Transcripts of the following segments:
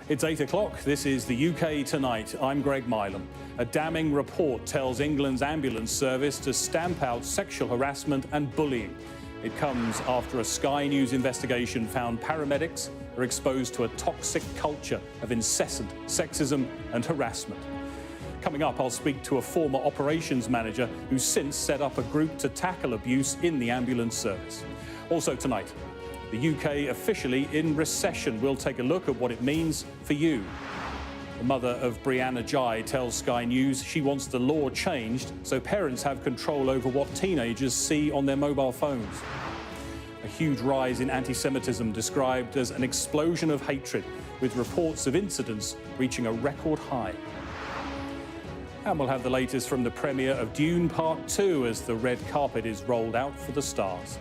It's 8 o'clock. This is the UK Tonight. I'm Greg Milam. A damning report tells England's ambulance service to stamp out sexual harassment and bullying. It comes after a Sky News investigation found paramedics are exposed to a toxic culture of incessant sexism and harassment. Coming up, I'll speak to a former operations manager who's since set up a group to tackle abuse in the ambulance service. Also tonight, the UK officially in recession. We'll take a look at what it means for you. The mother of Brianna Jai tells Sky News she wants the law changed so parents have control over what teenagers see on their mobile phones. A huge rise in anti-Semitism described as an explosion of hatred, with reports of incidents reaching a record high. And we'll have the latest from the premiere of Dune Part 2 as the red carpet is rolled out for the stars.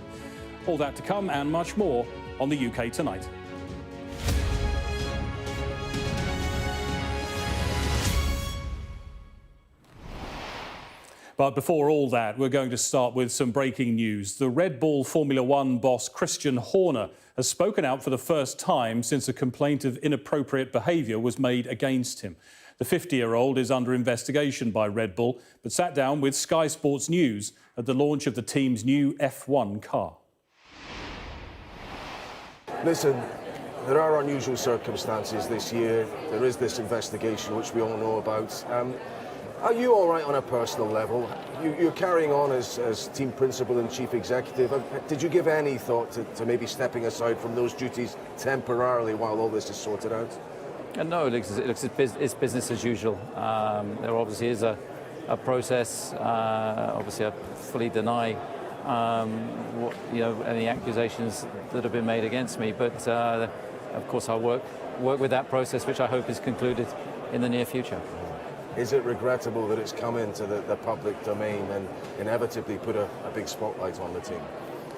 All that to come and much more on the UK Tonight. But before all that, we're going to start with some breaking news. The Red Bull Formula One boss Christian Horner has spoken out for the first time since a complaint of inappropriate behaviour was made against him. The 50-year-old is under investigation by Red Bull, but sat down with Sky Sports News at the launch of the team's new F1 car. Listen, there are unusual circumstances this year. There is this investigation, which we all know about. Are you all right on a personal level? You're carrying on as team principal and chief executive. Did you give any thought to maybe stepping aside from those duties temporarily while all this is sorted out? No, it's business as usual. There obviously is a process. Obviously, I fully deny any accusations that have been made against me. But of course, I'll work with that process, which I hope is concluded in the near future. Is it regrettable that it's come into the public domain and inevitably put a big spotlight on the team?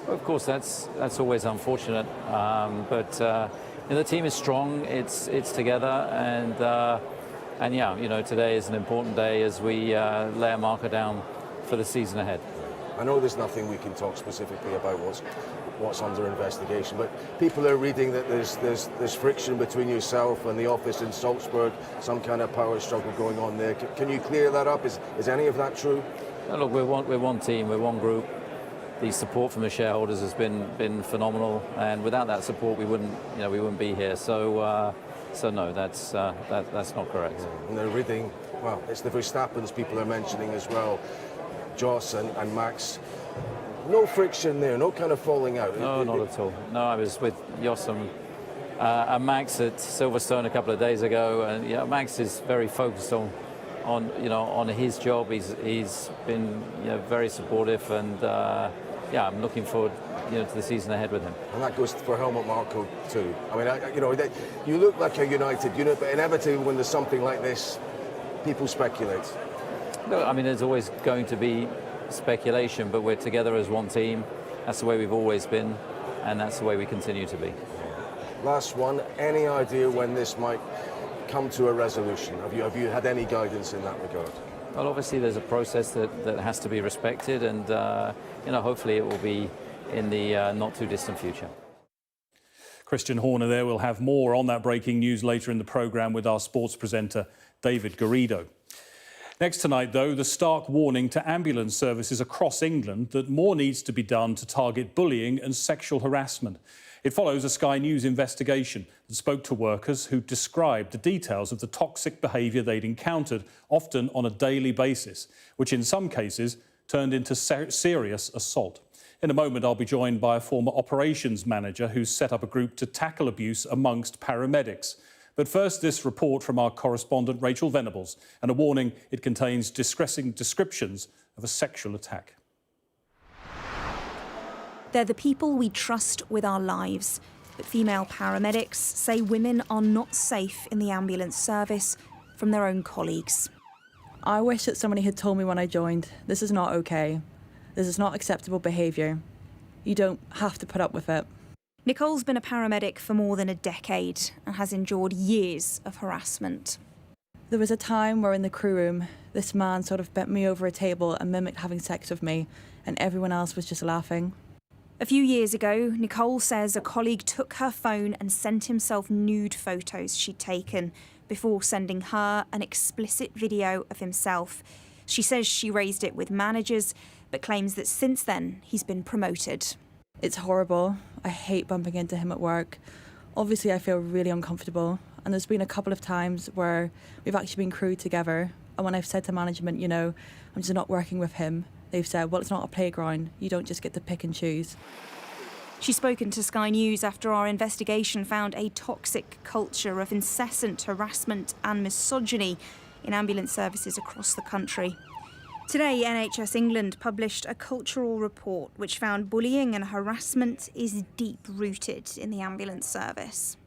Well, of course, that's always unfortunate. But the team is strong. It's together, and yeah, today is an important day as we lay a marker down for the season ahead. I know there's nothing we can talk specifically about what's under investigation, but people are reading that there's friction between yourself and the office in Salzburg, some kind of power struggle going on there. Can you clear that up? Is any of that true? No, look, we're one team, we're one group. The support from the shareholders has been phenomenal, and without that support, we wouldn't be here. So no, that's not correct. And they're reading, well, it's the Verstappens people are mentioning as well. Jos and Max, no friction there, no kind of falling out. No, not at all. No, I was with Jos and Max at Silverstone a couple of days ago, and Max is very focused on his job. He's been very supportive, and I'm looking forward to the season ahead with him. And that goes for Helmut Marko too. I mean, you look like a united unit, but inevitably when there's something like this, people speculate. No, I mean, there's always going to be speculation, but we're together as one team. That's the way we've always been, and that's the way we continue to be. Last one, any idea when this might come to a resolution? Have you had any guidance in that regard? Well, obviously there's a process that has to be respected, and hopefully it will be in the not too distant future. Christian Horner there. We'll have more on that breaking news later in the programme with our sports presenter, David Garrido. Next tonight, though, the stark warning to ambulance services across England that more needs to be done to target bullying and sexual harassment. It follows a Sky News investigation that spoke to workers who described the details of the toxic behaviour they'd encountered, often on a daily basis, which in some cases turned into serious assault. In a moment, I'll be joined by a former operations manager who's set up a group to tackle abuse amongst paramedics. But first, this report from our correspondent Rachel Venables, and a warning: it contains distressing descriptions of a sexual attack. They're the people we trust with our lives. But female paramedics say women are not safe in the ambulance service from their own colleagues. I wish that somebody had told me when I joined, this is not okay. This is not acceptable behaviour. You don't have to put up with it. Nicole's been a paramedic for more than a decade and has endured years of harassment. There was a time where in the crew room, this man sort of bent me over a table and mimicked having sex with me, and everyone else was just laughing. A few years ago, Nicole says a colleague took her phone and sent himself nude photos she'd taken before sending her an explicit video of himself. She says she raised it with managers, but claims that since then he's been promoted. It's horrible. I hate bumping into him at work. Obviously, I feel really uncomfortable. And there's been a couple of times where we've actually been crewed together. And when I've said to management, you know, I'm just not working with him, they've said, well, it's not a playground. You don't just get to pick and choose. She's spoken to Sky News after our investigation found a toxic culture of incessant harassment and misogyny in ambulance services across the country. Today, NHS England published a cultural report which found bullying and harassment is deep-rooted in the ambulance service.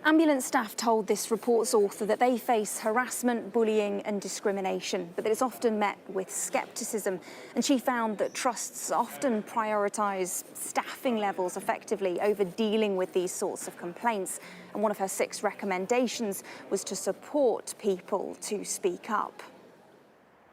Ambulance staff told this report's author that they face harassment, bullying and discrimination, but that it's often met with scepticism. And she found that trusts often prioritise staffing levels effectively over dealing with these sorts of complaints. And one of her 6 recommendations was to support people to speak up.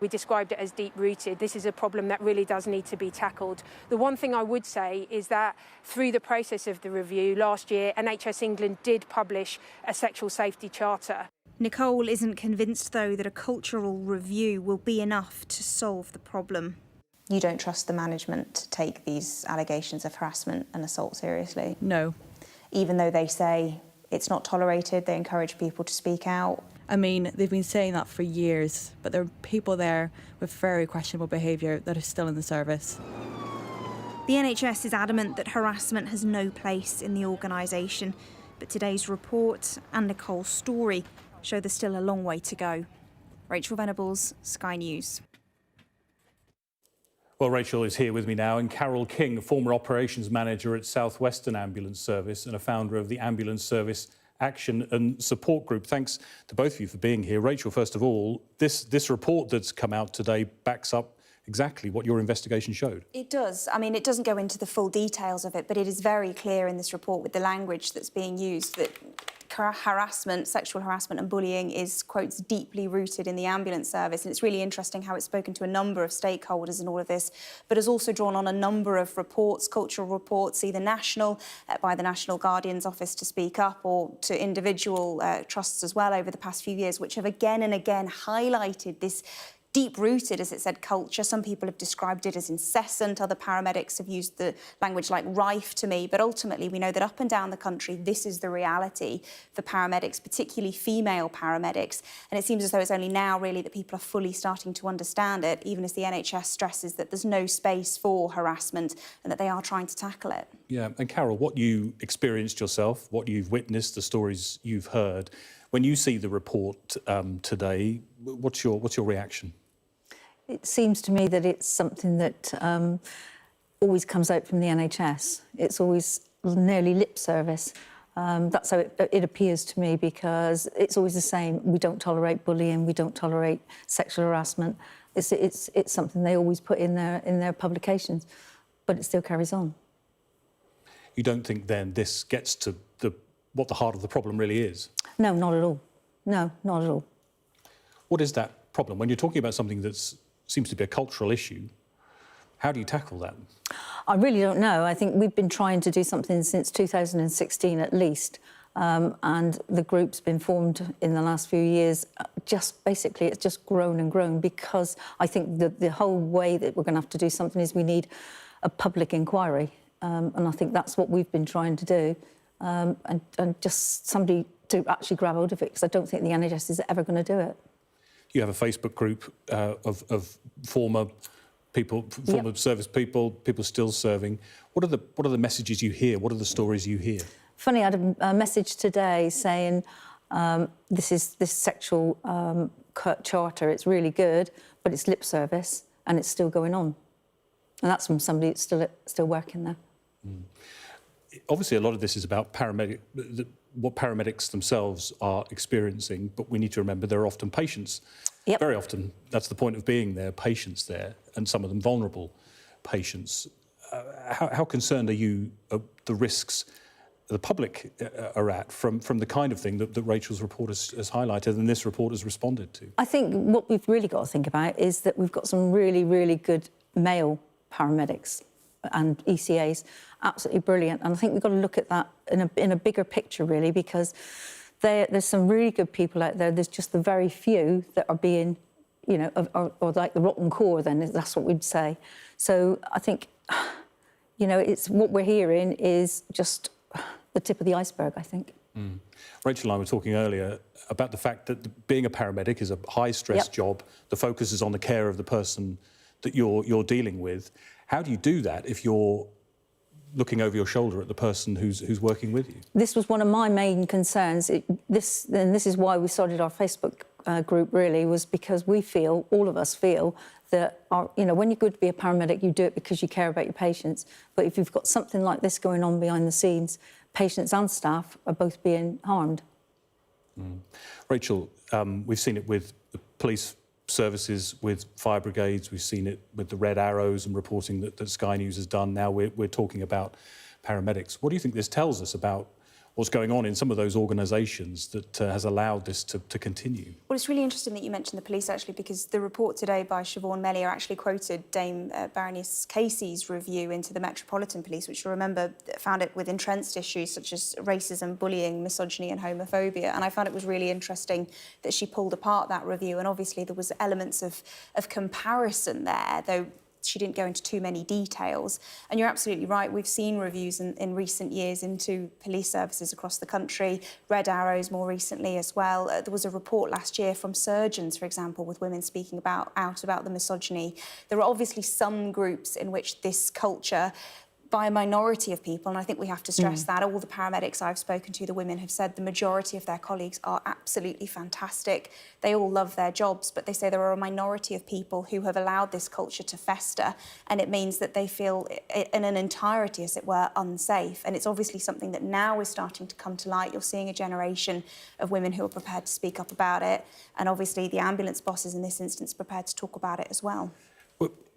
We described it as deep-rooted. This is a problem that really does need to be tackled. The one thing I would say is that through the process of the review last year, NHS England did publish a sexual safety charter. Nicole isn't convinced, though, that a cultural review will be enough to solve the problem. You don't trust the management to take these allegations of harassment and assault seriously? No. Even though they say it's not tolerated, they encourage people to speak out? I mean, they've been saying that for years, but there are people there with very questionable behaviour that are still in the service. The NHS is adamant that harassment has no place in the organisation, but today's report and Nicole's story show there's still a long way to go. Rachel Venables, Sky News. Well, Rachel is here with me now, and Carol King, a former operations manager at South Western Ambulance Service and a founder of the Ambulance Service Action and Support Group. Thanks to both of you for being here. Rachel, first of all, this report that's come out today backs up exactly what your investigation showed. It does. I mean, it doesn't go into the full details of it, but it is very clear in this report with the language that's being used that harassment, sexual harassment and bullying is, quotes, deeply rooted in the ambulance service. And it's really interesting how it's spoken to a number of stakeholders in all of this, but has also drawn on a number of reports, cultural reports, either national, by the National Guardian's Office to Speak Up, or to individual trusts as well over the past few years, which have again and again highlighted this deep-rooted, as it said, culture. Some people have described it as incessant. Other paramedics have used the language like rife to me. But ultimately, we know that up and down the country, this is the reality for paramedics, particularly female paramedics. And it seems as though it's only now, really, that people are fully starting to understand it, even as the NHS stresses that there's no space for harassment and that they are trying to tackle it. Yeah, and Carol, what you experienced yourself, what you've witnessed, the stories you've heard, when you see the report today, what's your reaction? It seems to me that it's something that always comes out from the NHS. It's always nearly lip service. That's how it appears to me, because it's always the same. We don't tolerate bullying. We don't tolerate sexual harassment. It's something they always put in their publications, but it still carries on. You don't think then this gets to what the heart of the problem really is? No, not at all. No, not at all. What is that problem? When you're talking about something that seems to be a cultural issue, how do you tackle that? I really don't know. I think we've been trying to do something since 2016 at least, and the group's been formed in the last few years. Just basically, it's just grown and grown, because I think that the whole way that we're going to have to do something is we need a public inquiry, and I think that's what we've been trying to do, and just somebody to actually grab hold of it, because I don't think the NHS is ever going to do it. You have a Facebook group of former people, former service people still serving. What are the messages you hear? What are the stories you hear? Funny, I had a message today saying this sexual charter. It's really good, but it's lip service and it's still going on. And that's from somebody that's still working there. Mm. Obviously, a lot of this is about what paramedics themselves are experiencing, but we need to remember there are often patients. Yep. Very often, that's the point of being there, patients there, and some of them vulnerable patients. How concerned are you of the risks the public are at from the kind of thing that Rachel's report has highlighted and this report has responded to? I think what we've really got to think about is that we've got some really, really good male paramedics. and ECAs, absolutely brilliant. And I think we've got to look at that in a bigger picture, really, because there's some really good people out there. There's just the very few that are being, you know, or like the rotten core, then that's what we'd say. So I think, you know, it's what we're hearing is just the tip of the iceberg, I think. Mm. Rachel and I were talking earlier about the fact that being a paramedic is a high-stress job. The focus is on the care of the person that you're dealing with. How do you do that if you're looking over your shoulder at the person who's working with you? This was one of my main concerns. This is why we started our Facebook group, really, was because we feel, all of us feel, that, you know, when you're good to be a paramedic, you do it because you care about your patients. But if you've got something like this going on behind the scenes, patients and staff are both being harmed. Mm. Rachel, we've seen it with the police services, with fire brigades, we've seen it with the Red Arrows and reporting that Sky News has done. Now we're talking about paramedics. What do you think this tells us about what's going on in some of those organisations that has allowed this to continue? Well, it's really interesting that you mentioned the police, actually, because the report today by Siobhan Mellier actually quoted Dame Baroness Casey's review into the Metropolitan Police, which you'll remember found it with entrenched issues such as racism, bullying, misogyny and homophobia. And I found it was really interesting that she pulled apart that review. And obviously there was elements of comparison there, though she didn't go into too many details. And you're absolutely right, we've seen reviews in recent years into police services across the country, Red Arrows more recently as well. There was a report last year from surgeons, for example, with women speaking out about the misogyny. There are obviously some groups in which this culture, by a minority of people, and I think we have to stress that. All the paramedics I've spoken to, the women, have said the majority of their colleagues are absolutely fantastic. They all love their jobs, but they say there are a minority of people who have allowed this culture to fester, and it means that they feel, in an entirety, as it were, unsafe. And it's obviously something that now is starting to come to light. You're seeing a generation of women who are prepared to speak up about it, and obviously the ambulance bosses in this instance prepared to talk about it as well.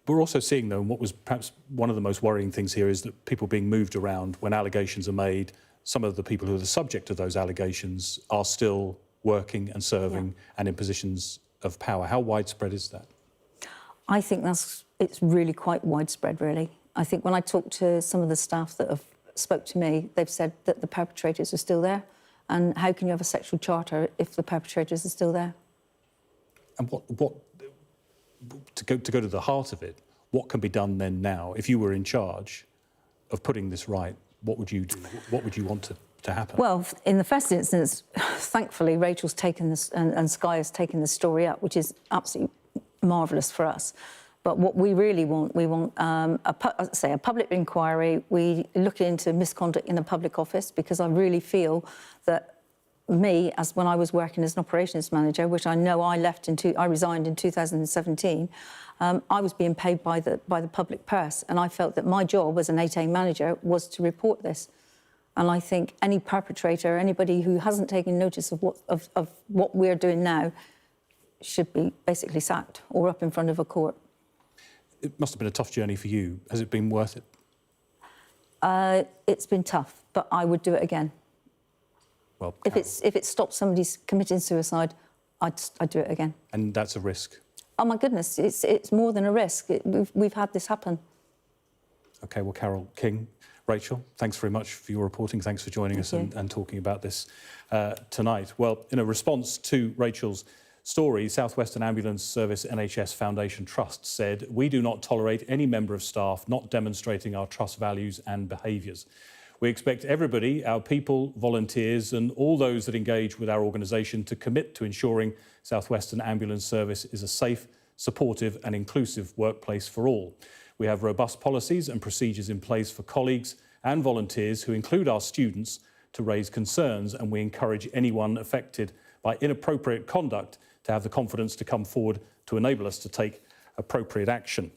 We're also seeing, though, and what was perhaps one of the most worrying things here is that people being moved around when allegations are made. Some of the people who are the subject of those allegations are still working and serving and in positions of power. How widespread is that? I think it's really quite widespread, really. I think when I talk to some of the staff that have spoke to me, they've said that the perpetrators are still there. And how can you have a sexual charter if the perpetrators are still there? And what to go to the heart of it, what can be done then now? If you were in charge of putting this right, what would you do? What would you want to happen? Well, in the first instance, thankfully, Rachel's taken this and Sky has taken the story up, which is absolutely marvellous for us. But what we really want, a public inquiry. We look into misconduct in a public office, because I really feel that me, as when I was working as an operations manager, which I know I resigned in 2017, I was being paid by the public purse, and I felt that my job as an 8A manager was to report this. And I think any perpetrator, anybody who hasn't taken notice of what we're doing now, should be basically sacked or up in front of a court. It must have been a tough journey for you. Has it been worth it? It's been tough, but I would do it again. Well, if it stops somebody committing suicide, I'd do it again. And that's a risk? Oh, my goodness, it's more than a risk. We've had this happen. OK, well, Carol King, Rachel, thanks very much for your reporting. Thanks for joining us and talking about this tonight. Well, in a response to Rachel's story, South Western Ambulance Service NHS Foundation Trust said, "We do not tolerate any member of staff not demonstrating our trust values and behaviours. We expect everybody, our people, volunteers and all those that engage with our organisation to commit to ensuring South Western Ambulance Service is a safe, supportive and inclusive workplace for all. We have robust policies and procedures in place for colleagues and volunteers who include our students to raise concerns, and we encourage anyone affected by inappropriate conduct to have the confidence to come forward to enable us to take appropriate action."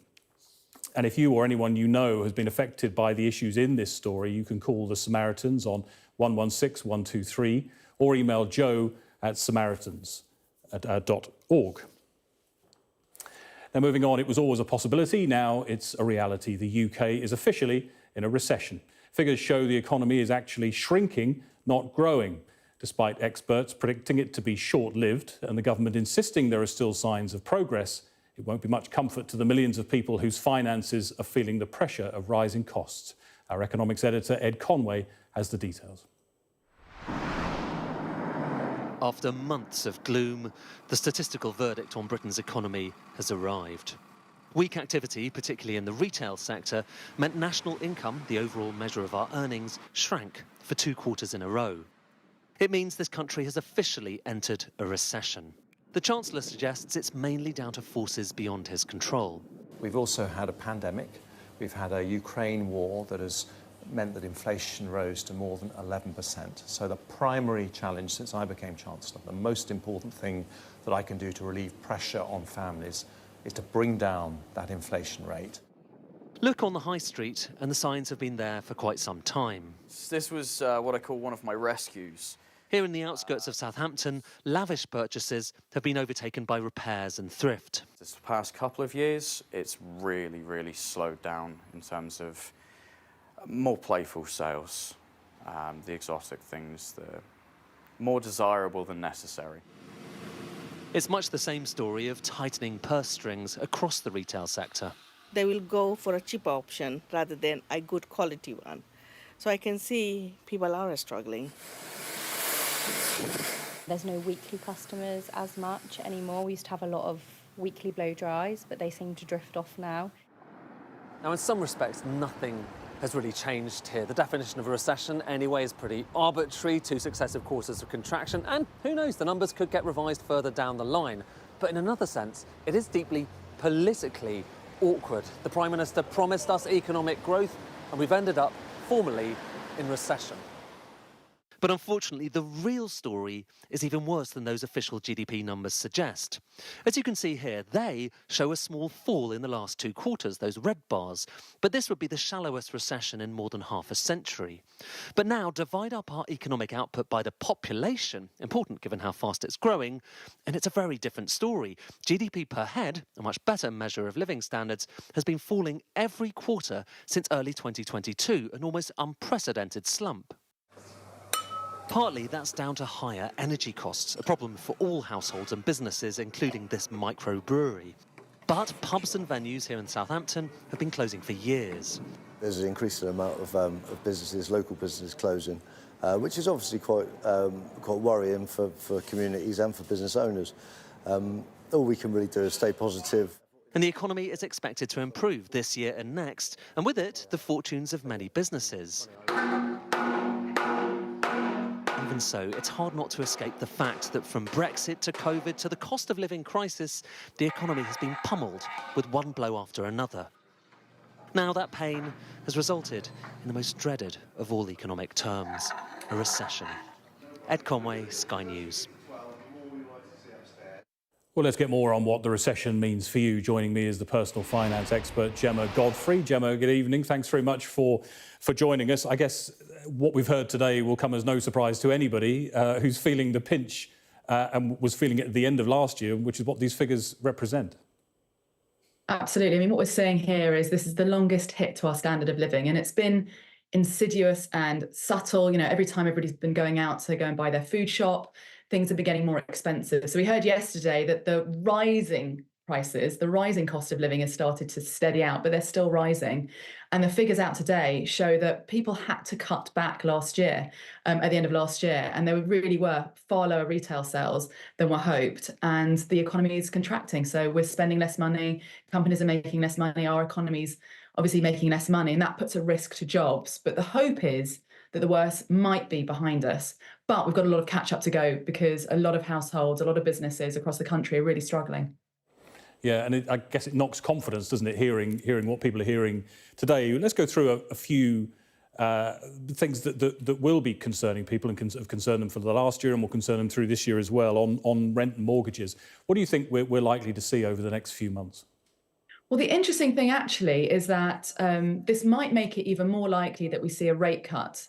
And if you or anyone you know has been affected by the issues in this story, you can call the Samaritans on 116 123 or email joe@samaritans.org. Now, moving on, it was always a possibility. Now it's a reality. The UK is officially in a recession. Figures show the economy is actually shrinking, not growing, despite experts predicting it to be short-lived and the government insisting there are still signs of progress. It won't be much comfort to the millions of people whose finances are feeling the pressure of rising costs. Our economics editor, Ed Conway, has the details. After months of gloom, the statistical verdict on Britain's economy has arrived. Weak activity, particularly in the retail sector, meant national income, the overall measure of our earnings, shrank for 2 quarters in a row. It means this country has officially entered a recession. The Chancellor suggests it's mainly down to forces beyond his control. We've also had a pandemic. We've had a Ukraine war that has meant that inflation rose to more than 11%. So the primary challenge since I became Chancellor, the most important thing that I can do to relieve pressure on families is to bring down that inflation rate. Look on the high street and the signs have been there for quite some time. This was what I call one of my rescues. Here in the outskirts of Southampton, lavish purchases have been overtaken by repairs and thrift. This past couple of years, it's really slowed down in terms of more playful sales, the exotic things, the more desirable than necessary. It's much the same story of tightening purse strings across the retail sector. They will go for a cheaper option rather than a good quality one. So I can see people are struggling. There's no weekly customers as much anymore. We used to have a lot of weekly blow dries, but they seem to drift off now. Now, in some respects, nothing has really changed here. The definition of a recession, anyway, is pretty arbitrary. 2 successive quarters of contraction, and who knows, the numbers could get revised further down the line. But in another sense, it is deeply politically awkward. The Prime Minister promised us economic growth, and we've ended up formally in recession. But unfortunately, the real story is even worse than those official GDP numbers suggest. As you can see here, they show a small fall in the last 2 quarters, those red bars. But this would be the shallowest recession in more than half a century. But now, divide up our economic output by the population, important given how fast it's growing, and it's a very different story. GDP per head, a much better measure of living standards, has been falling every quarter since early 2022, an almost unprecedented slump. Partly that's down to higher energy costs, a problem for all households and businesses, including this microbrewery. But pubs and venues here in Southampton have been closing for years. There's an increasing amount of businesses, local businesses closing, which is obviously quite worrying for communities and for business owners. All we can really do is stay positive. And the economy is expected to improve this year and next, and with it, the fortunes of many businesses. Even so, it's hard not to escape the fact that from Brexit to COVID to the cost of living crisis, the economy has been pummeled with one blow after another. Now that pain has resulted in the most dreaded of all economic terms, a recession. Ed Conway, Sky News. Well, let's get more on what the recession means for you. Joining me is the personal finance expert, Gemma Godfrey. Gemma, good evening. Thanks very much for joining us. I guess what we've heard today will come as no surprise to anybody who's feeling the pinch and was feeling it at the end of last year, which is what these figures represent. Absolutely. I mean, what we're saying here is this is the longest hit to our standard of living, and it's been insidious and subtle. You know, every time everybody's been going out to go and buy their food shop, things have been getting more expensive. So we heard yesterday that the rising prices, the rising cost of living has started to steady out, but they're still rising. And the figures out today show that people had to cut back last year, at the end of last year, and there really were far lower retail sales than were hoped. And the economy is contracting. So we're spending less money, companies are making less money, our economy's obviously making less money, and that puts a risk to jobs. But the hope is that the worst might be behind us. But we've got a lot of catch up to go because a lot of households, a lot of businesses across the country are really struggling. Yeah, and I guess it knocks confidence, doesn't it, hearing what people are hearing today. Let's go through a few things that will be concerning people and have concerned them for the last year and will concern them through this year as well on rent and mortgages. What do you think we're likely to see over the next few months? Well, the interesting thing actually is that this might make it even more likely that we see a rate cut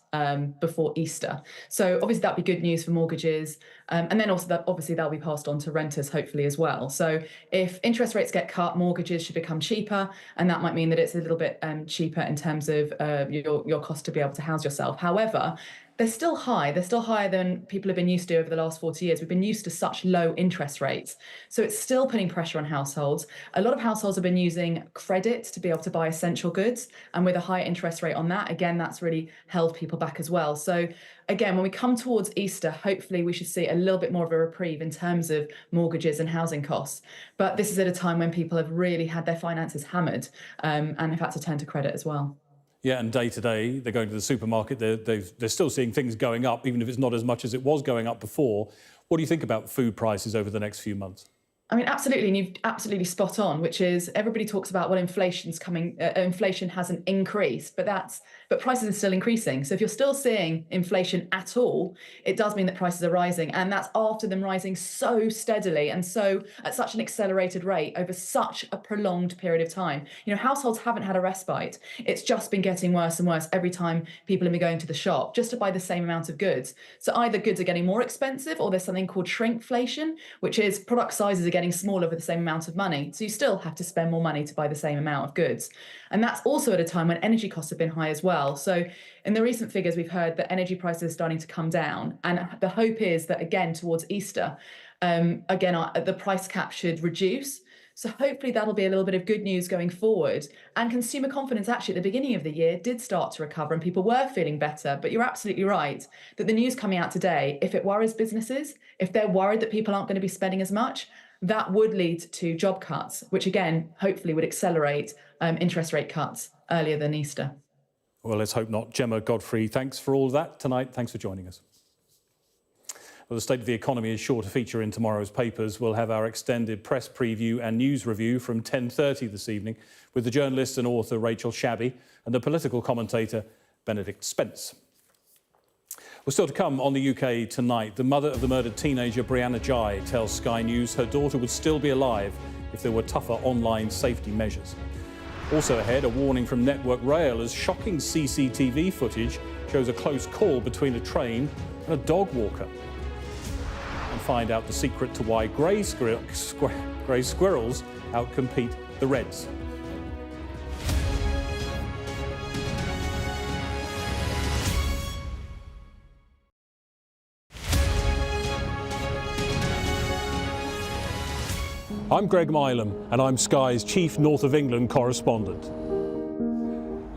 before Easter. So obviously that'd be good news for mortgages. And then also obviously that'll be passed on to renters hopefully as well. So if interest rates get cut, mortgages should become cheaper. And that might mean that it's a little bit cheaper in terms of your cost to be able to house yourself. However, they're still high. They're still higher than people have been used to over the last 40 years. We've been used to such low interest rates. So it's still putting pressure on households. A lot of households have been using credit to be able to buy essential goods. And with a higher interest rate on that, again, that's really held people back as well. So again, when we come towards Easter, hopefully we should see a little bit more of a reprieve in terms of mortgages and housing costs. But this is at a time when people have really had their finances hammered and have had to turn to credit as well. Yeah, and day to day, they're going to the supermarket, they're still seeing things going up, even if it's not as much as it was going up before. What do you think about food prices over the next few months? I mean, absolutely, and you've absolutely spot on, which is everybody talks about, well, inflation's coming, inflation hasn't increased, but prices are still increasing. So if you're still seeing inflation at all, it does mean that prices are rising, and that's after them rising so steadily and so at such an accelerated rate over such a prolonged period of time. You know, households haven't had a respite. It's just been getting worse and worse every time people have been going to the shop just to buy the same amount of goods. So either goods are getting more expensive, or there's something called shrinkflation, which is product sizes are getting smaller for the same amount of money. So you still have to spend more money to buy the same amount of goods. And that's also at a time when energy costs have been high as well. So in the recent figures, we've heard that energy prices are starting to come down. And the hope is that, again, towards Easter, the price cap should reduce. So hopefully that'll be a little bit of good news going forward. And consumer confidence actually at the beginning of the year did start to recover and people were feeling better. But you're absolutely right that the news coming out today, if it worries businesses, if they're worried that people aren't going to be spending as much, that would lead to job cuts, which again, hopefully would accelerate interest rate cuts earlier than Easter. Well, let's hope not. Gemma Godfrey, thanks for all of that tonight. Thanks for joining us. Well, the State of the Economy is sure to feature in tomorrow's papers. We'll have our extended press preview and news review from 10:30 this evening with the journalist and author Rachel Shabby and the political commentator Benedict Spence. Well, still to come on the UK tonight, the mother of the murdered teenager Brianna Ghey tells Sky News her daughter would still be alive if there were tougher online safety measures. Also ahead, a warning from Network Rail as shocking CCTV footage shows a close call between a train and a dog walker. And find out the secret to why grey squirrels outcompete the reds. I'm Greg Milam, and I'm Sky's chief North of England correspondent.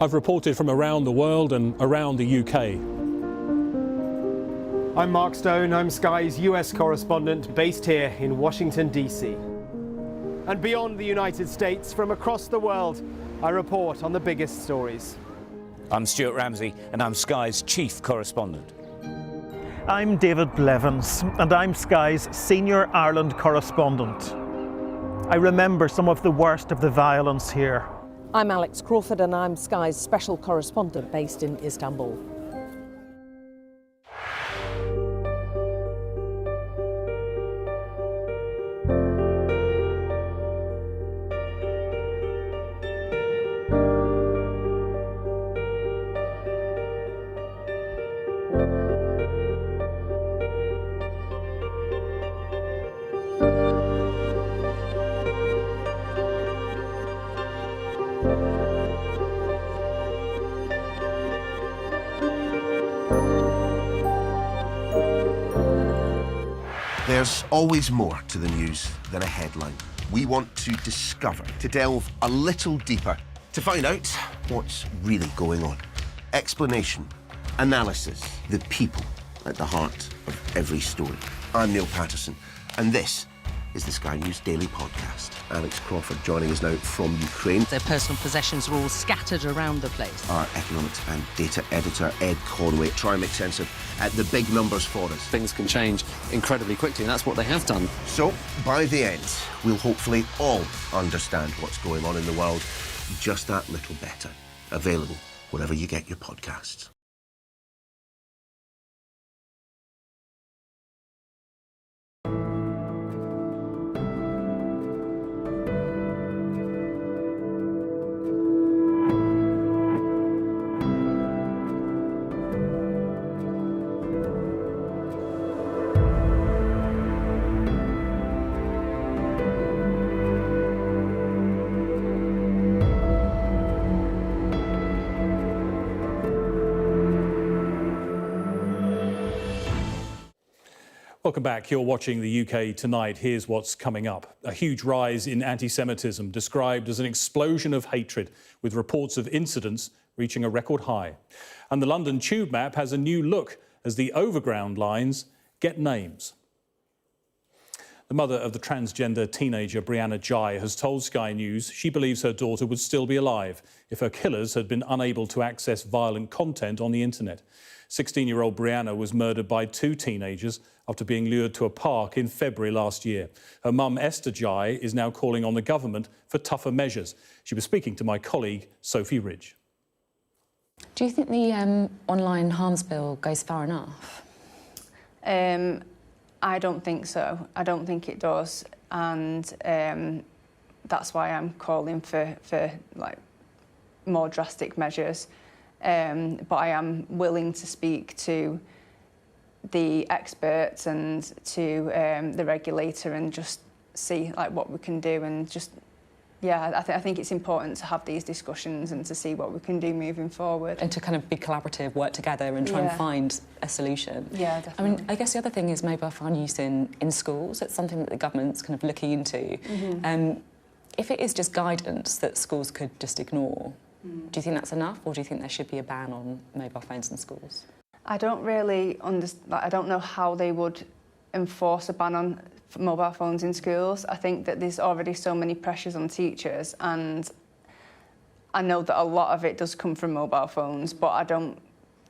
I've reported from around the world and around the UK. I'm Mark Stone, I'm Sky's US correspondent based here in Washington, DC. And beyond the United States, from across the world, I report on the biggest stories. I'm Stuart Ramsey, and I'm Sky's chief correspondent. I'm David Blevins, and I'm Sky's senior Ireland correspondent. I remember some of the worst of the violence here. I'm Alex Crawford and I'm Sky's special correspondent based in Istanbul. There's always more to the news than a headline. We want to discover, to delve a little deeper, to find out what's really going on. Explanation, analysis, the people at the heart of every story. I'm Neil Patterson, and this is the Sky News Daily Podcast. Alex Crawford joining us now from Ukraine. Their personal possessions are all scattered around the place. Our economics and data editor, Ed Conway, try and make sense of the big numbers for us. Things can change incredibly quickly, and that's what they have done. So, by the end, we'll hopefully all understand what's going on in the world just that little better. Available wherever you get your podcasts. Welcome back. You're watching the UK Tonight. Here's what's coming up. A huge rise in anti-Semitism described as an explosion of hatred, with reports of incidents reaching a record high. And the London tube map has a new look as the overground lines get names. The mother of the transgender teenager Brianna Jai has told Sky News she believes her daughter would still be alive if her killers had been unable to access violent content on the internet. 16-year-old Brianna was murdered by two teenagers after being lured to a park in February last year. Her mum, Esther Jai, is now calling on the government for tougher measures. She was speaking to my colleague, Sophie Ridge. Do you think the online harms bill goes far enough? I don't think so. I don't think it does, and that's why I'm calling for like more drastic measures. But I am willing to speak to the experts and to the regulator and just see like what we can do, and just I think it's important to have these discussions and to see what we can do moving forward. And to kind of be collaborative, work together and try and find a solution. Yeah, definitely. I mean, I guess the other thing is mobile phone use in schools. It's something that the government's kind of looking into. If it is just guidance that schools could just ignore, do you think that's enough, or do you think there should be a ban on mobile phones in schools? I don't really understand. I don't know how they would enforce a ban on mobile phones in schools. I think that there's already so many pressures on teachers, and I know that a lot of it does come from mobile phones, but I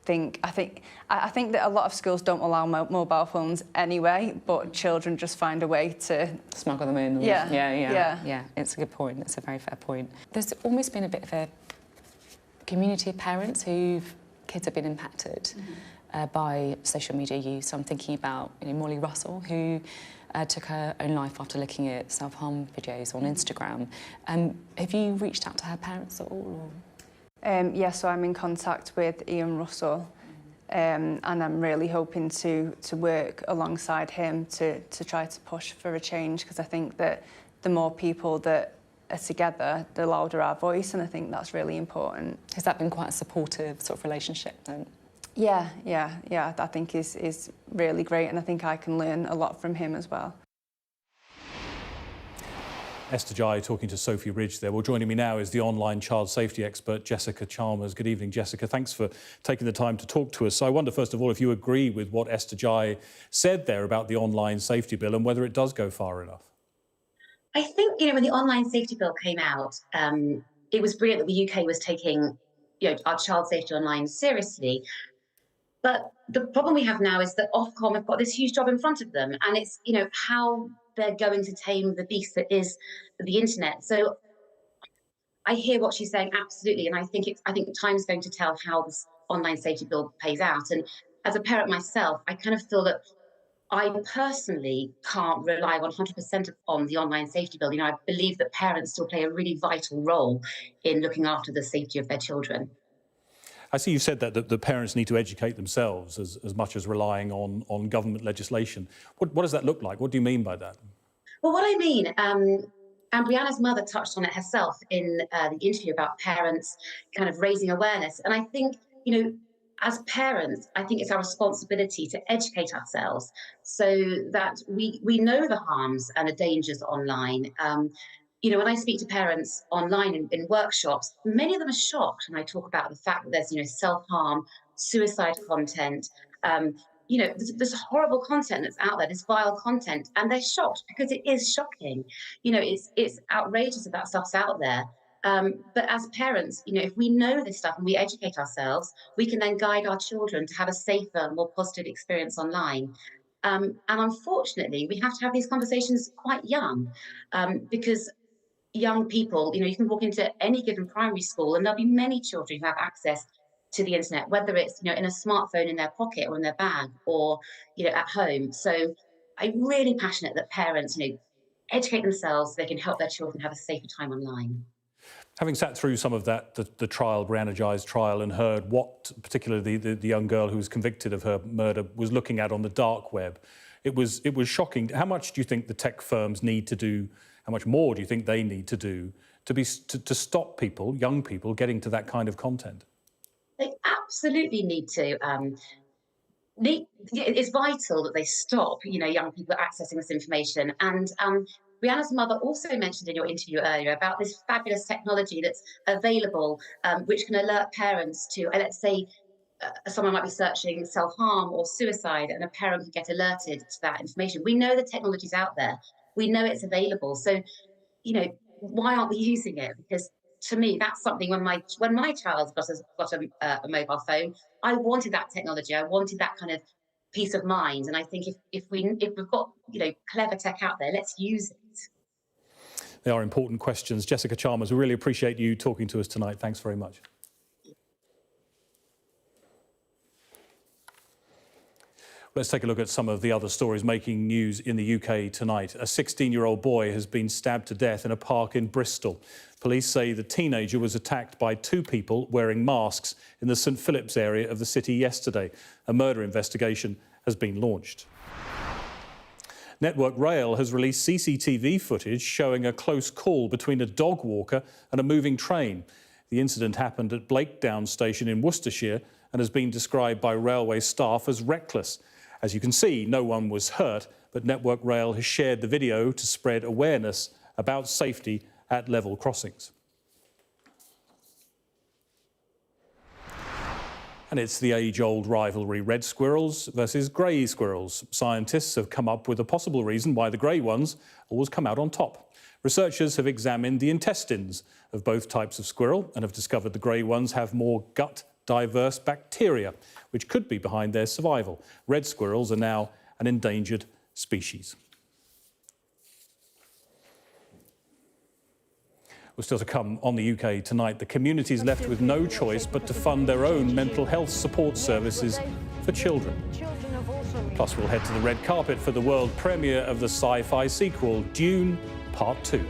think that a lot of schools don't allow mobile phones anyway, but children just find a way to smuggle them in. Yeah. It's a good point. It's a very fair point. There's almost been a bit of a community of parents whose kids have been impacted by social media use. So I'm thinking about Molly Russell, who took her own life after looking at self-harm videos on Instagram. Have you reached out to her parents at all? Yeah, so I'm in contact with Ian Russell, and I'm really hoping to work alongside him to try to push for a change, because I think that the more people that are together, the louder our voice, and I think that's really important. Has that been quite a supportive sort of relationship then? Yeah, I think is really great, and I think I can learn a lot from him as well. Esther Jai talking to Sophie Ridge there. Well, joining me now is the online child safety expert, Jessica Chalmers. Good evening, Jessica. Thanks for taking the time to talk to us. So I wonder, first of all, if you agree with what Esther Jai said there about the online safety bill and whether it does go far enough. I think, when the online safety bill came out, it was brilliant that the UK was taking, our child safety online seriously. But the problem we have now is that Ofcom have got this huge job in front of them, and it's, how they're going to tame the beast that is the internet. So I hear what she's saying, absolutely, and I think time's going to tell how this online safety bill plays out. And as a parent myself, I kind of feel that I personally can't rely 100% on the online safety bill. I believe that parents still play a really vital role in looking after the safety of their children. I see you've said that the parents need to educate themselves as much as relying on government legislation. What does that look like? What do you mean by that? Well, what I mean, and Brianna's mother touched on it herself in the interview about parents kind of raising awareness. And I think, as parents, I think it's our responsibility to educate ourselves so that we know the harms and the dangers online. When I speak to parents online in workshops, many of them are shocked when I talk about the fact that there's, self-harm, suicide content, this horrible content that's out there, this vile content, and they're shocked because it is shocking. It's outrageous that stuff's out there. But as parents, if we know this stuff and we educate ourselves, we can then guide our children to have a safer, more positive experience online. And unfortunately, we have to have these conversations quite young, because young people, you can walk into any given primary school and there'll be many children who have access to the internet, whether it's, in a smartphone in their pocket or in their bag or, at home. So I'm really passionate that parents, educate themselves so they can help their children have a safer time online. Having sat through some of that, the trial, Brianna Jai's trial, and heard what particularly the young girl who was convicted of her murder was looking at on the dark web, it was shocking. How much do you think the tech firms need to do? How much more do you think they need to do to stop people, young people, getting to that kind of content? They absolutely need to. it's vital that they stop, young people accessing this information. And Brianna's mother also mentioned in your interview earlier about this fabulous technology that's available, which can alert parents to, let's say, someone might be searching self-harm or suicide, and a parent can get alerted to that information. We know the technology's out there. We know it's available. So, why aren't we using it? Because to me, that's something when my child got a mobile phone, I wanted that technology. I wanted that kind of peace of mind. And I think if we've got clever tech out there, let's use it. They are important questions. Jessica Chalmers, we really appreciate you talking to us tonight. Thanks very much. Let's take a look at some of the other stories making news in the UK tonight. A 16-year-old boy has been stabbed to death in a park in Bristol. Police say the teenager was attacked by two people wearing masks in the St Philip's area of the city yesterday. A murder investigation has been launched. Network Rail has released CCTV footage showing a close call between a dog walker and a moving train. The incident happened at Blakedown station in Worcestershire and has been described by railway staff as reckless. As you can see, no one was hurt, but Network Rail has shared the video to spread awareness about safety at level crossings. And it's the age-old rivalry, red squirrels versus grey squirrels. Scientists have come up with a possible reason why the grey ones always come out on top. Researchers have examined the intestines of both types of squirrel and have discovered the grey ones have more gut-diverse bacteria, which could be behind their survival. Red squirrels are now an endangered species. Well, still to come on the UK tonight, the community is left with no choice but to fund their own mental health support services for children. Plus, we'll head to the red carpet for the world premiere of the sci-fi sequel, Dune Part 2.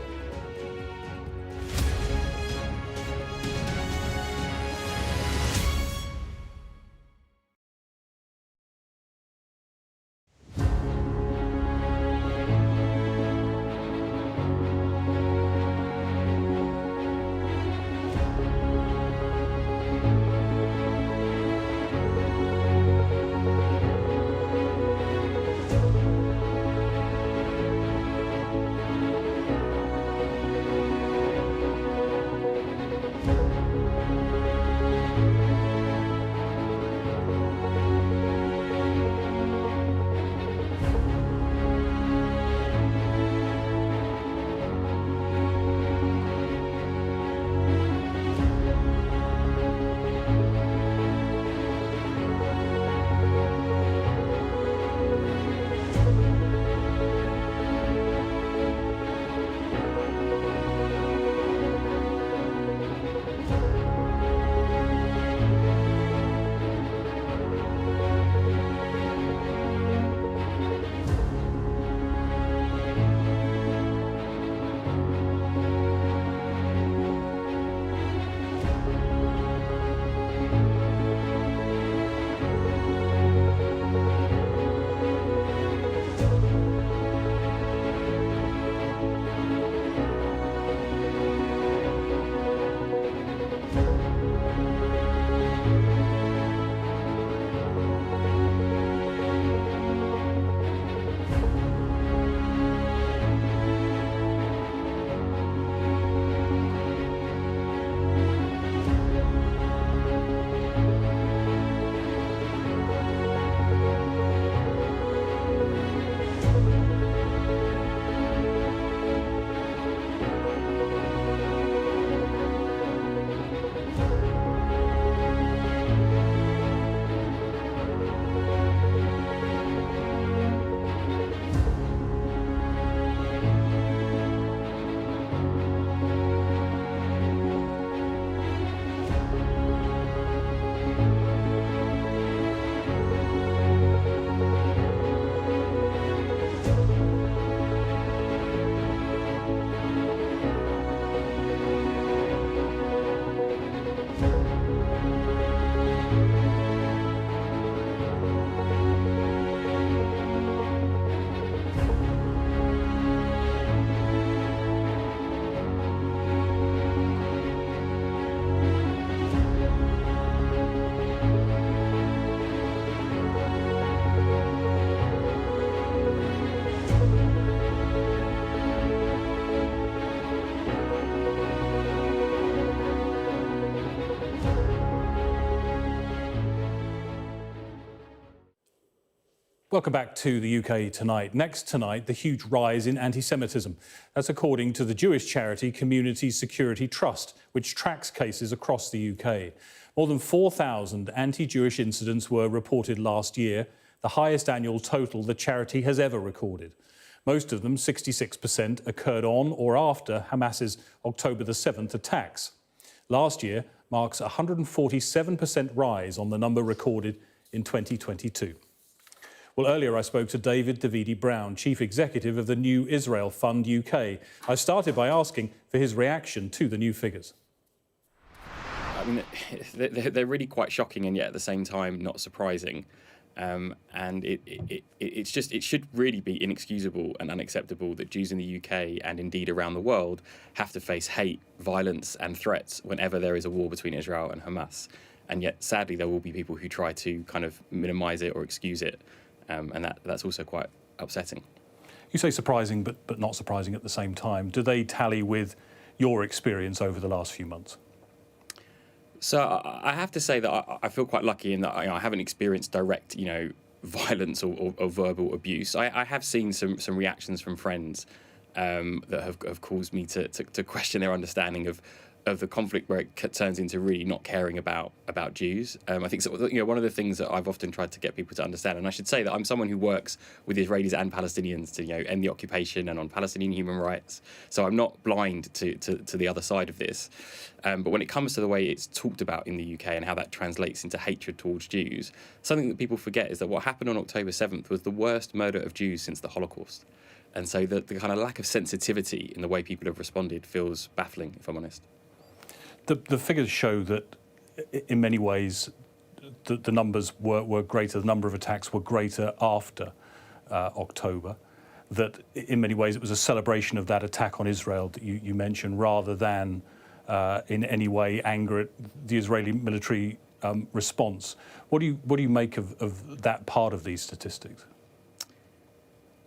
Welcome back to the UK Tonight. Next tonight, the huge rise in anti-Semitism. That's according to the Jewish charity Community Security Trust, which tracks cases across the UK. More than 4,000 anti-Jewish incidents were reported last year, the highest annual total the charity has ever recorded. Most of them, 66%, occurred on or after Hamas's October the 7th attacks. Last year marks a 147% rise on the number recorded in 2022. Well, earlier I spoke to David Davidi-Brown, Chief Executive of the New Israel Fund UK. I started by asking for his reaction to the new figures. I mean, they're really quite shocking and yet at the same time not surprising. And it should really be inexcusable and unacceptable that Jews in the UK and indeed around the world have to face hate, violence and threats whenever there is a war between Israel and Hamas. And yet, sadly, there will be people who try to kind of minimise it or excuse it. And that's also quite upsetting. You say surprising, but not surprising at the same time. Do they tally with your experience over the last few months? So I have to say that I feel quite lucky in that I haven't experienced direct, violence or verbal abuse. I have seen some reactions from friends that have caused me to question their understanding of the conflict, where it turns into really not caring about Jews. I think one of the things that I've often tried to get people to understand, and I should say that I'm someone who works with Israelis and Palestinians to end the occupation and on Palestinian human rights. So I'm not blind to the other side of this. But when it comes to the way it's talked about in the UK and how that translates into hatred towards Jews, something that people forget is that what happened on October 7th was the worst murder of Jews since the Holocaust. And so the kind of lack of sensitivity in the way people have responded feels baffling, if I'm honest. The figures show that, in many ways, the numbers were greater, the number of attacks were greater after October, that in many ways it was a celebration of that attack on Israel that you mentioned, rather than in any way anger at the Israeli military response. What do you make of that part of these statistics?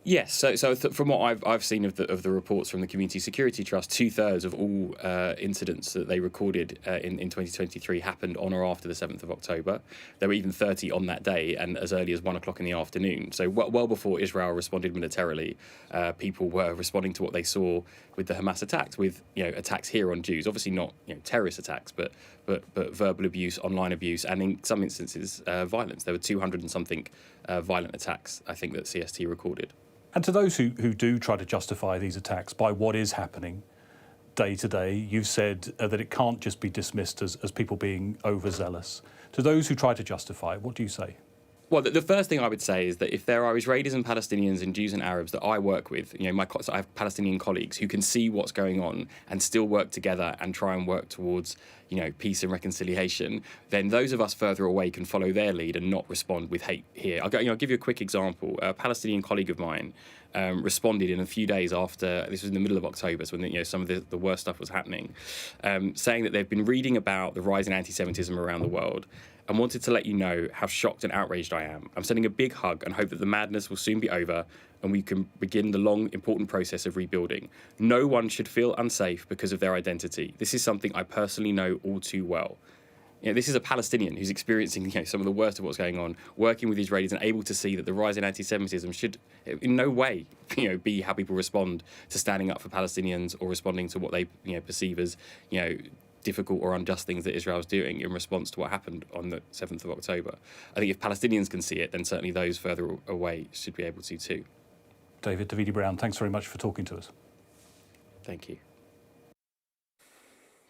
Yes, so from what I've seen of the reports from the Community Security Trust, 2/3 of all incidents that they recorded in 2023 happened on or after the 7th of October. There were even 30 on that day and as early as 1 o'clock in the afternoon. So well before Israel responded militarily, people were responding to what they saw with the Hamas attacks, with attacks here on Jews. Obviously not terrorist attacks, but verbal abuse, online abuse, and in some instances violence. There were 200 and something violent attacks, I think, that CST recorded. And to those who do try to justify these attacks by what is happening day to day, you've said that it can't just be dismissed as people being overzealous. To those who try to justify it, what do you say? Well, the first thing I would say is that if there are Israelis and Palestinians and Jews and Arabs that I work with, so I have Palestinian colleagues who can see what's going on and still work together and try and work towards, peace and reconciliation, then those of us further away can follow their lead and not respond with hate here. I'll give you a quick example. A Palestinian colleague of mine responded in a few days after, this was in the middle of October, so when some of the worst stuff was happening, saying that they've been reading about the rise in anti-Semitism around the world and wanted to let you know how shocked and outraged I am. I'm sending a big hug and hope that the madness will soon be over and we can begin the long, important process of rebuilding. No one should feel unsafe because of their identity. This is something I personally know all too well. This is a Palestinian who's experiencing some of the worst of what's going on, working with Israelis and able to see that the rise in anti-Semitism should in no way be how people respond to standing up for Palestinians or responding to what they perceive as difficult or unjust things that Israel's doing in response to what happened on the 7th of October. I think if Palestinians can see it, then certainly those further away should be able to too. David Davidi-Brown, thanks very much for talking to us. Thank you.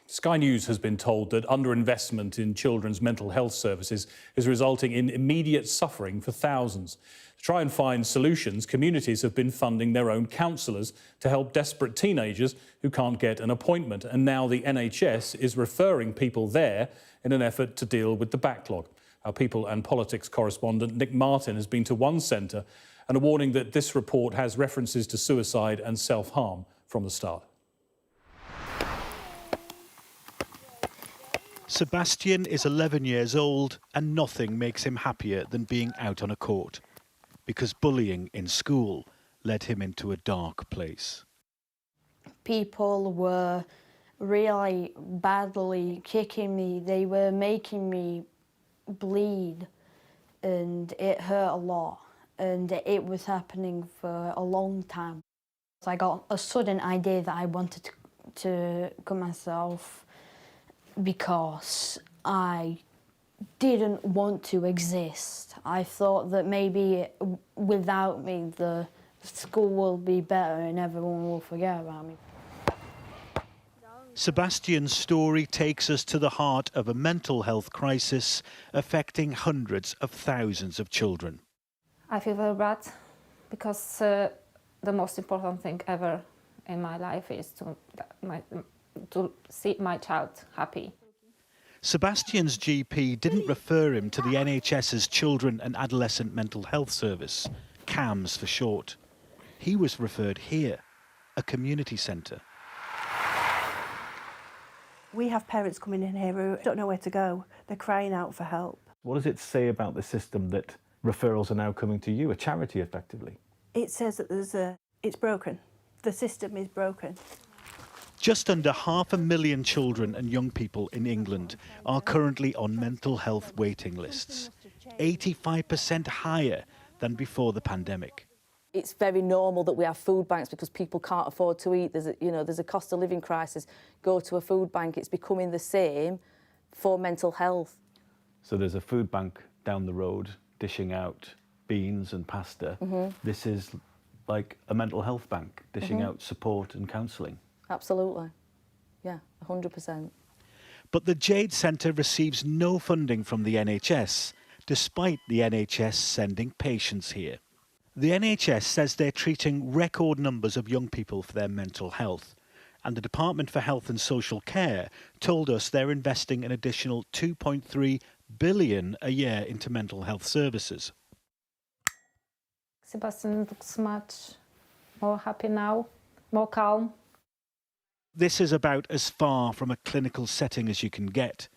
Sky News has been told that underinvestment in children's mental health services is resulting in immediate suffering for thousands. To try and find solutions, communities have been funding their own counsellors to help desperate teenagers who can't get an appointment. And now the NHS is referring people there in an effort to deal with the backlog. Our People and Politics correspondent Nick Martin has been to one centre and a warning that this report has references to suicide and self-harm from the start. Sebastian is 11 years old and nothing makes him happier than being out on a court, because bullying in school led him into a dark place. People were really badly kicking me. They were making me bleed and it hurt a lot. and it was happening for a long time. So I got a sudden idea that I wanted to cut myself because I didn't want to exist. I thought that maybe without me the school will be better and everyone will forget about me. Sebastian's story takes us to the heart of a mental health crisis affecting hundreds of thousands of children. I feel very bad because the most important thing ever in my life is to see my child happy. Sebastian's GP didn't refer him to the NHS's Children and Adolescent Mental Health Service, CAMS for short. He was referred here, a community centre. We have parents coming in here who don't know where to go. They're crying out for help. What does it say about the system that referrals are now coming to you, a charity effectively? It says that it's broken. The system is broken. Just under 500,000 children and young people in England are currently on mental health waiting lists, 85% higher than before the pandemic. It's very normal that we have food banks because people can't afford to eat. There's a cost of living crisis. Go to a food bank. It's becoming the same for mental health. So there's a food bank down the road dishing out beans and pasta. This is like a mental health bank dishing out support and counselling. Absolutely. Yeah, 100%. But the Jade Centre receives no funding from the NHS, despite the NHS sending patients here. The NHS says they're treating record numbers of young people for their mental health, and the Department for Health and Social Care told us they're investing an additional £2.3 billion a year into mental health services. Sebastian looks much more happy now, more calm. This is about as far from a clinical setting as you can get,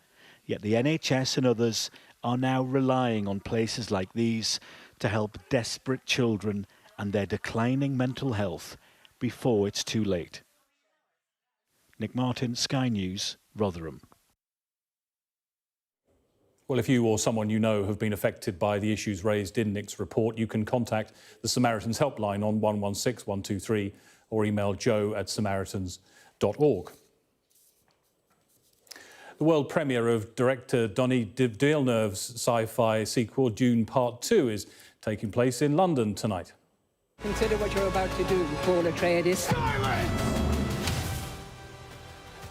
yet the NHS and others are now relying on places like these to help desperate children and their declining mental health before it's too late. Nick Martin, Sky News, Rotherham. Well, if you or someone you know have been affected by the issues raised in Nick's report, you can contact the Samaritans helpline on 116 123 or email joe@samaritans.org. The world premiere of director Denis Villeneuve's sci-fi sequel Dune Part 2 is taking place in London tonight. Consider what you're about to do, Paul Atreides.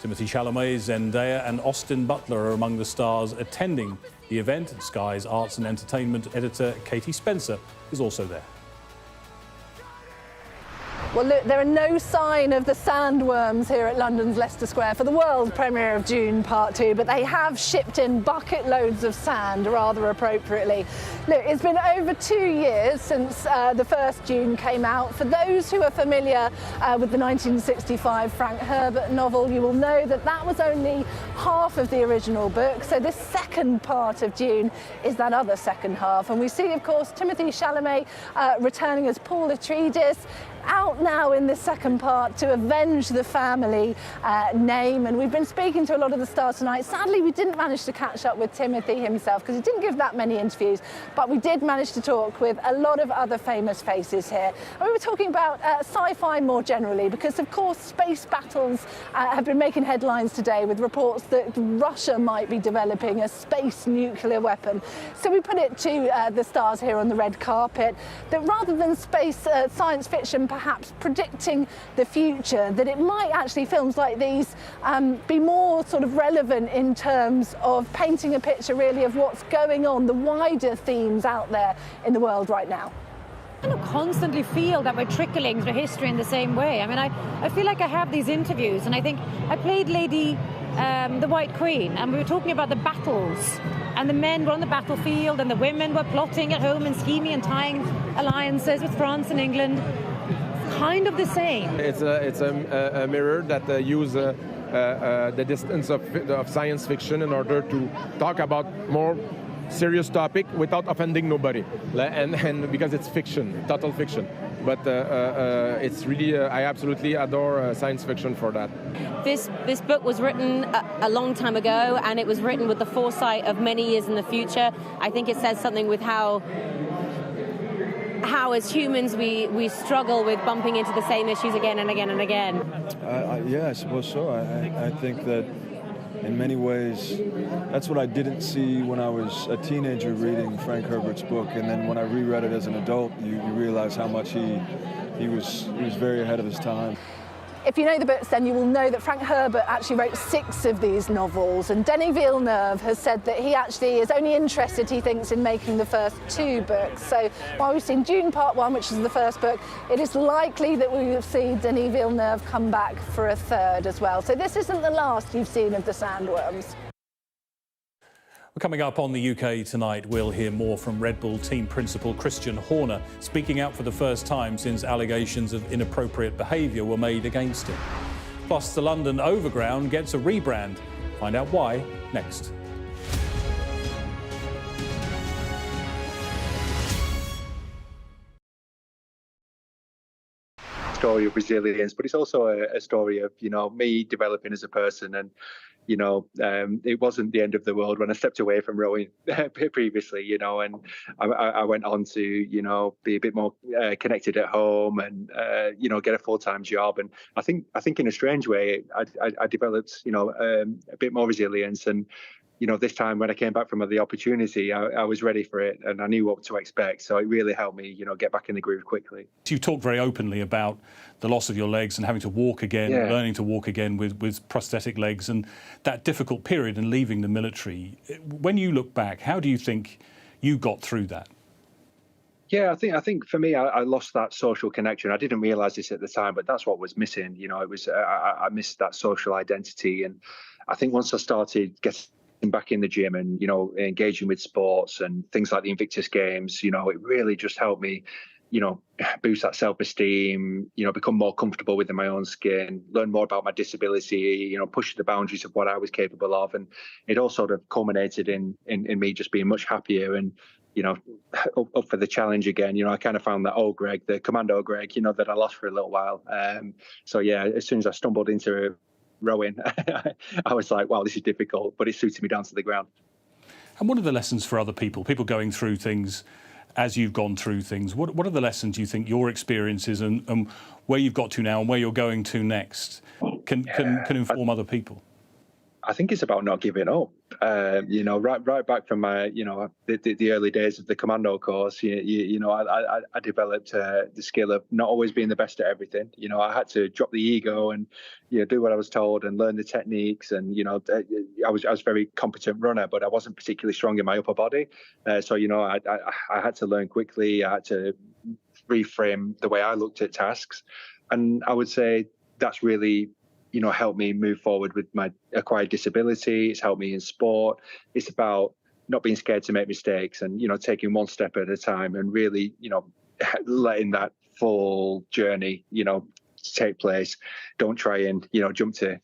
Timothée Chalamet, Zendaya and Austin Butler are among the stars attending the event. Sky's arts and entertainment editor Katie Spencer is also there. Well, look, there are no sign of the sandworms here at London's Leicester Square for the world premiere of Dune Part 2, but they have shipped in bucket loads of sand, rather appropriately. Look, it's been over 2 years since the first Dune came out. For those who are familiar with the 1965 Frank Herbert novel, you will know that that was only half of the original book. So this second part of Dune is that other second half. And we see, of course, Timothée Chalamet returning as Paul Atreides, out now in the second part to avenge the family name. And we've been speaking to a lot of the stars tonight. Sadly, we didn't manage to catch up with Timothée himself because he didn't give that many interviews, but we did manage to talk with a lot of other famous faces here. And we were talking about sci-fi more generally because, of course, space battles have been making headlines today with reports that Russia might be developing a space nuclear weapon. So we put it to the stars here on the red carpet that rather than space science fiction perhaps predicting the future, that it might actually, films like these, be more sort of relevant in terms of painting a picture really of what's going on, the wider themes out there in the world right now. I don't constantly feel that we're trickling through history in the same way. I mean, I feel like I have these interviews, and I think I played Lady the White Queen, and we were talking about the battles, and the men were on the battlefield, and the women were plotting at home and scheming and tying alliances with France and England. Kind of the same. It's a mirror that uses the distance of science fiction in order to talk about more serious topic without offending nobody, and because it's fiction, total fiction. But it's really, I absolutely adore science fiction for that. This book was written a long time ago, and it was written with the foresight of many years in the future. I think it says something with how how, as humans, we struggle with bumping into the same issues again and again and again. Yeah, I suppose so. I think that in many ways, that's what I didn't see when I was a teenager reading Frank Herbert's book, and then when I reread it as an adult, you realize how much he was very ahead of his time. If you know the books, then you will know that Frank Herbert actually wrote 6 of these novels, and Denis Villeneuve has said that he actually is only interested, he thinks, in making the first 2 books. So while we've seen Dune Part 1, which is the first book, it is likely that we will see Denis Villeneuve come back for a 3rd as well. So this isn't the last you've seen of the sandworms. Coming up on the UK Tonight, we'll hear more from Red Bull team principal Christian Horner, speaking out for the first time since allegations of inappropriate behaviour were made against him. Plus, the London Overground gets a rebrand. Find out why next. Story of resilience, but it's also a story of, me developing as a person. And it wasn't the end of the world when I stepped away from rowing previously, and I went on to, be a bit more connected at home and, get a full-time job. And I think in a strange way, I developed, a bit more resilience. And, this time when I came back from the opportunity, I was ready for it and I knew what to expect. So it really helped me, get back in the groove quickly. You talked very openly about the loss of your legs and having to walk again, learning to walk again with prosthetic legs, and that difficult period and leaving the military. When you look back, how do you think you got through that? Yeah, I think for me, I lost that social connection. I didn't realise this at the time, but that's what was missing. It was I missed that social identity, and I think once I started getting back in the gym and engaging with sports and things like the Invictus Games, it really just helped me boost that self-esteem, become more comfortable within my own skin, learn more about my disability, push the boundaries of what I was capable of. And it all sort of culminated in me just being much happier and up for the challenge again. I kind of found that old Greg, the commando Greg, that I lost for a little while. So yeah, as soon as I stumbled into rowing, I was like, wow, this is difficult, but it suited me down to the ground. And what are the lessons for other people going through things as you've gone through things? What are the lessons you think your experiences and where you've got to now and where you're going to next can inform other people? I think it's about not giving up. Right back from my, the early days of the commando course, I developed the skill of not always being the best at everything. I had to drop the ego and, do what I was told and learn the techniques. And, I was a very competent runner, but I wasn't particularly strong in my upper body. So, I had to learn quickly. I had to reframe the way I looked at tasks. And I would say that's really, helped me move forward with my acquired disability. It's helped me in sport. It's about not being scared to make mistakes and, taking one step at a time and really, letting that full journey, take place. Don't try and, jump to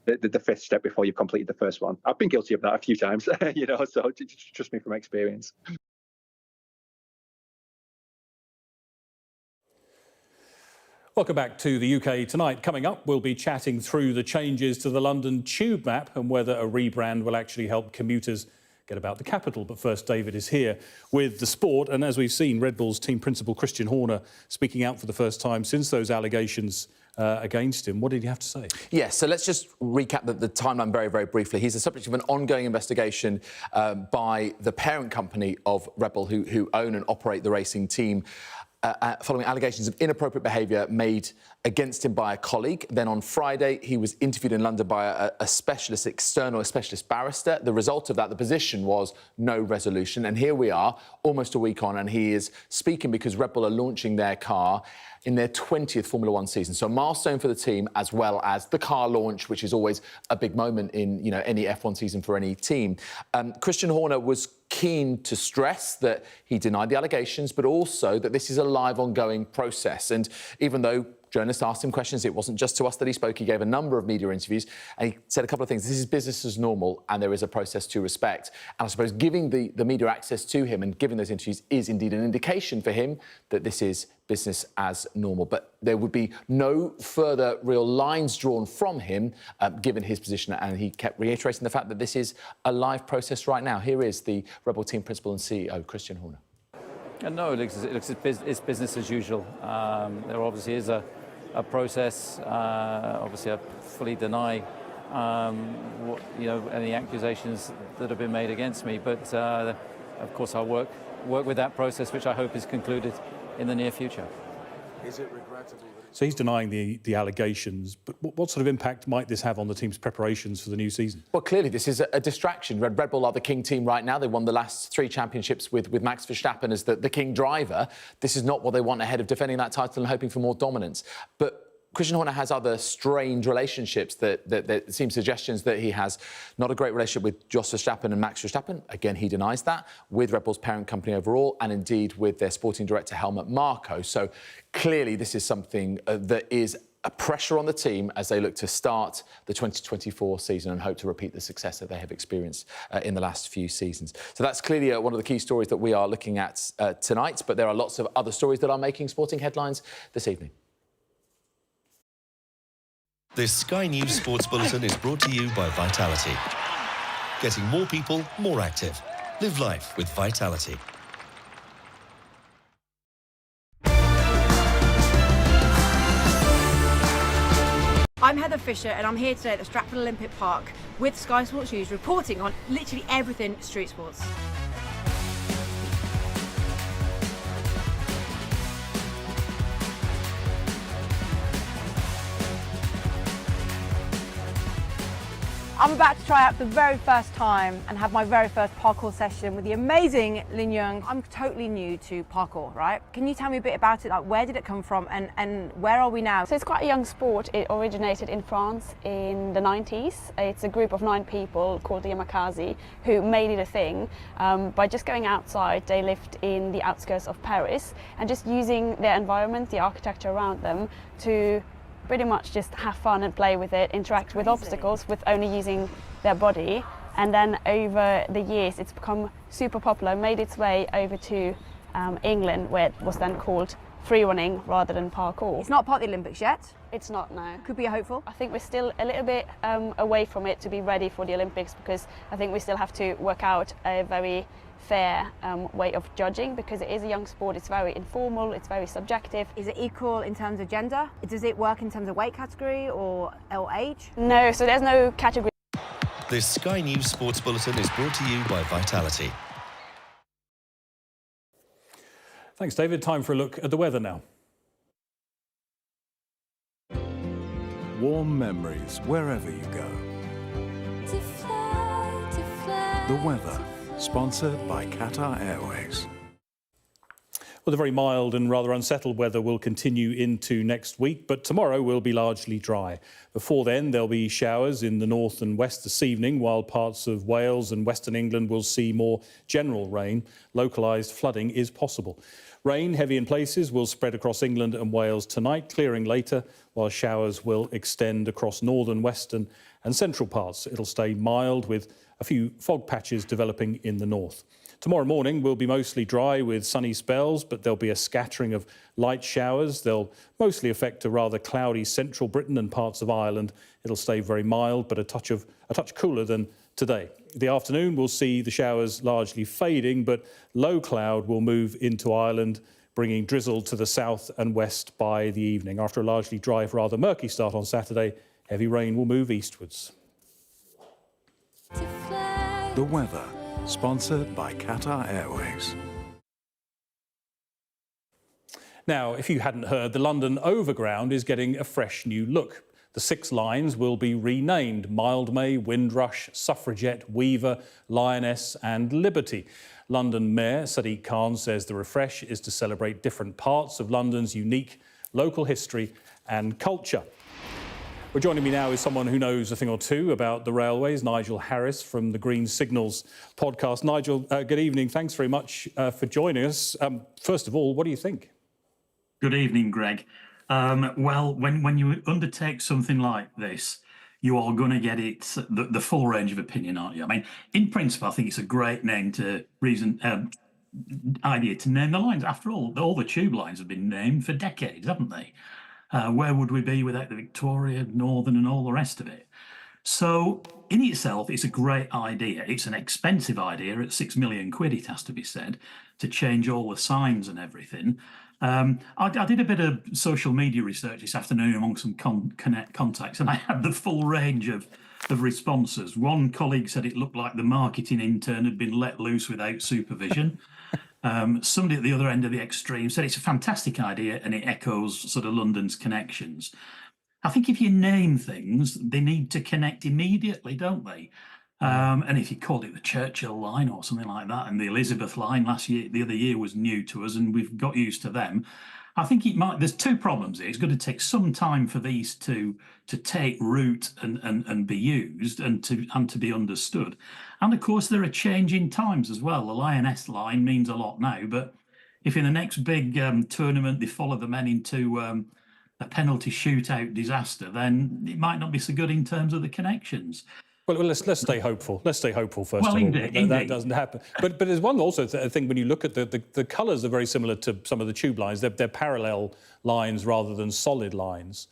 the 5th step before you've completed the first one. I've been guilty of that a few times, so trust me from experience. Welcome back to the UK Tonight. Coming up, we'll be chatting through the changes to the London tube map and whether a rebrand will actually help commuters get about the capital. But first, David is here with the sport. And as we've seen, Red Bull's team principal Christian Horner speaking out for the first time since those allegations against him. What did he have to say? Yes, so let's just recap the timeline very, very briefly. He's the subject of an ongoing investigation by the parent company of Red Bull, who own and operate the racing team, following allegations of inappropriate behaviour made against him by a colleague. Then on Friday, he was interviewed in London by a specialist barrister. The result of that, the position was no resolution. And here we are, almost a week on, and he is speaking because Red Bull are launching their car in their 20th Formula One season. So a milestone for the team, as well as the car launch, which is always a big moment in any F1 season for any team. Christian Horner was keen to stress that he denied the allegations, but also that this is a live, ongoing process. And even though journalists asked him questions, it wasn't just to us that he spoke. He gave a number of media interviews and he said a couple of things. This is business as normal and there is a process to respect. And I suppose giving the media access to him and giving those interviews is indeed an indication for him that this is business as normal. But there would be no further real lines drawn from him, given his position. And he kept reiterating the fact that this is a live process right now. Here is the Red Bull team principal and CEO, Christian Horner. No, it's business as usual. There obviously is a process. Obviously, I fully deny any accusations that have been made against me. But of course, I'll work with that process, which I hope is concluded in the near future. Is it regrettable? So he's denying the allegations, but what sort of impact might this have on the team's preparations for the new season? Well, clearly this is a distraction. Red Bull are the king team right now. They won the last 3 championships with Max Verstappen as the king driver. This is not what they want ahead of defending that title and hoping for more dominance. But Christian Horner has other strange relationships that seem suggestions that he has not a great relationship with Jos Verstappen and Max Verstappen. Again, he denies that. With Red Bull's parent company overall, and indeed with their sporting director Helmut Marko. So clearly this is something that is a pressure on the team as they look to start the 2024 season and hope to repeat the success that they have experienced in the last few seasons. So that's clearly one of the key stories that we are looking at tonight. But there are lots of other stories that are making sporting headlines this evening. This Sky News Sports Bulletin is brought to you by Vitality. Getting more people more active. Live life with Vitality. I'm Heather Fisher and I'm here today at the Stratford Olympic Park with Sky Sports News reporting on literally everything street sports. I'm about to try out for the very first time and have my very first parkour session with the amazing Lin Young. I'm totally new to parkour, right? Can you tell me a bit about it? Like, where did it come from and where are we now? So it's quite a young sport. It originated in France in the 90s. It's a group of 9 people called the Yamakasi who made it a thing. By just going outside, they lived in the outskirts of Paris and just using their environment, the architecture around them, to pretty much just have fun and play with it, interact with obstacles with only using their body. And then over the years it's become super popular, made its way over to England, where it was then called free running rather than parkour. It's not part of the Olympics yet? It's not, no. Could be hopeful? I think we're still a little bit away from it to be ready for the Olympics, because I think we still have to work out a very fair way of judging, because it is a young sport. It's very informal, it's very subjective. Is it equal in terms of gender? Does it work in terms of weight category or age? No, so there's no category. This Sky News Sports Bulletin is brought to you by Vitality. Thanks, David. Time for a look at the weather now. Warm memories wherever you go. The weather, sponsored by Qatar Airways. Well, the very mild and rather unsettled weather will continue into next week, but tomorrow will be largely dry. Before then, there'll be showers in the north and west this evening, while parts of Wales and Western England will see more general rain. Localised flooding is possible. Rain, heavy in places, will spread across England and Wales tonight, clearing later, while showers will extend across northern, western and central parts. It'll stay mild with a few fog patches developing in the north. Tomorrow morning will be mostly dry with sunny spells, but there'll be a scattering of light showers. They'll mostly affect a rather cloudy central Britain and parts of Ireland. It'll stay very mild, but a touch cooler than today. The afternoon will see the showers largely fading, but low cloud will move into Ireland, bringing drizzle to the south and west by the evening. After a largely dry, rather murky start on Saturday, heavy rain will move eastwards. The weather, sponsored by Qatar Airways. Now, if you hadn't heard, the London Overground is getting a fresh new look. The 6 lines will be renamed Mildmay, Windrush, Suffragette, Weaver, Lioness and Liberty. London Mayor Sadiq Khan says the refresh is to celebrate different parts of London's unique local history and culture. Well, joining me now is someone who knows a thing or two about the railways, Nigel Harris from the Green Signals podcast. Nigel, good evening. Thanks very much for joining us. First of all, what do you think? Good evening, Greg. Well, when you undertake something like this, you are going to get it the full range of opinion, aren't you? I mean, in principle, I think it's a great name to idea to name the lines. After all the tube lines have been named for decades, haven't they? Where would we be without the Victoria, Northern and all the rest of it? So in itself, it's a great idea. It's an expensive idea at £6 million, it has to be said, to change all the signs and everything. I did a bit of social media research this afternoon among some contacts, and I had the full range of responses. One colleague said it looked like the marketing intern had been let loose without supervision. Somebody at the other end of the extreme said it's a fantastic idea and it echoes sort of London's connections. I think if you name things, they need to connect immediately, don't they? And if you called it the Churchill line or something like that, and the Elizabeth line the other year was new to us, and we've got used to them. I think it might. There's two problems here. It's going to take some time for these to take root and be used and to be understood. And of course, there are changing times as well. The Lioness line means a lot now, but if in the next big tournament they follow the men into a penalty shootout disaster, then it might not be so good in terms of the connections. Well, let's stay hopeful. Let's stay hopeful first of all. Indeed. That doesn't happen. But there's one also thing when you look at the colours are very similar to some of the tube lines. They're parallel lines rather than solid lines.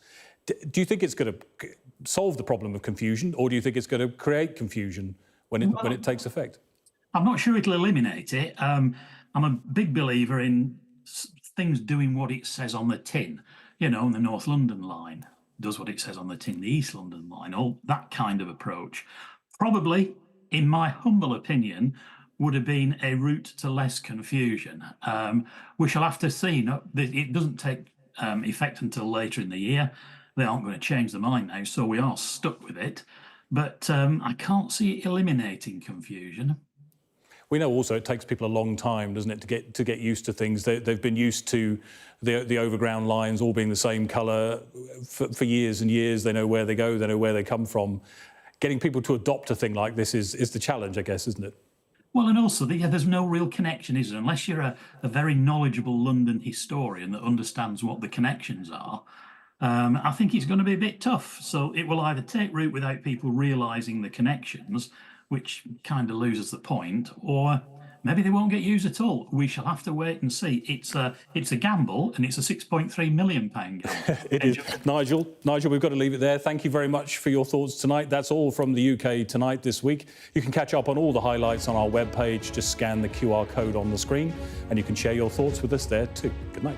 Do you think it's going to solve the problem of confusion, or do you think it's going to create confusion when it takes effect? I'm not sure it'll eliminate it. I'm a big believer in things doing what it says on the tin. You know, on the North London line does what it says on the tin, the East London line, all that kind of approach. Probably, in my humble opinion, would have been a route to less confusion. We shall have to see. No, it doesn't take effect until later in the year. They aren't going to change their mind now, so we are stuck with it. But I can't see it eliminating confusion. We know also it takes people a long time, doesn't it, to get used to things. They've been used to the overground lines all being the same colour for years and years. They know where they go, they know where they come from. Getting people to adopt a thing like this is the challenge, I guess, isn't it? Well, and also, there's no real connection, is there? Unless you're a very knowledgeable London historian that understands what the connections are, I think it's going to be a bit tough. So it will either take root without people realising the connections, which kind of loses the point, or maybe they won't get used at all. We shall have to wait and see. It's a gamble, and it's a £6.3 million gamble. It is. Nigel, we've got to leave it there. Thank you very much for your thoughts tonight. That's all from the UK Tonight this week. You can catch up on all the highlights on our webpage. Just scan the QR code on the screen, and you can share your thoughts with us there too. Good night.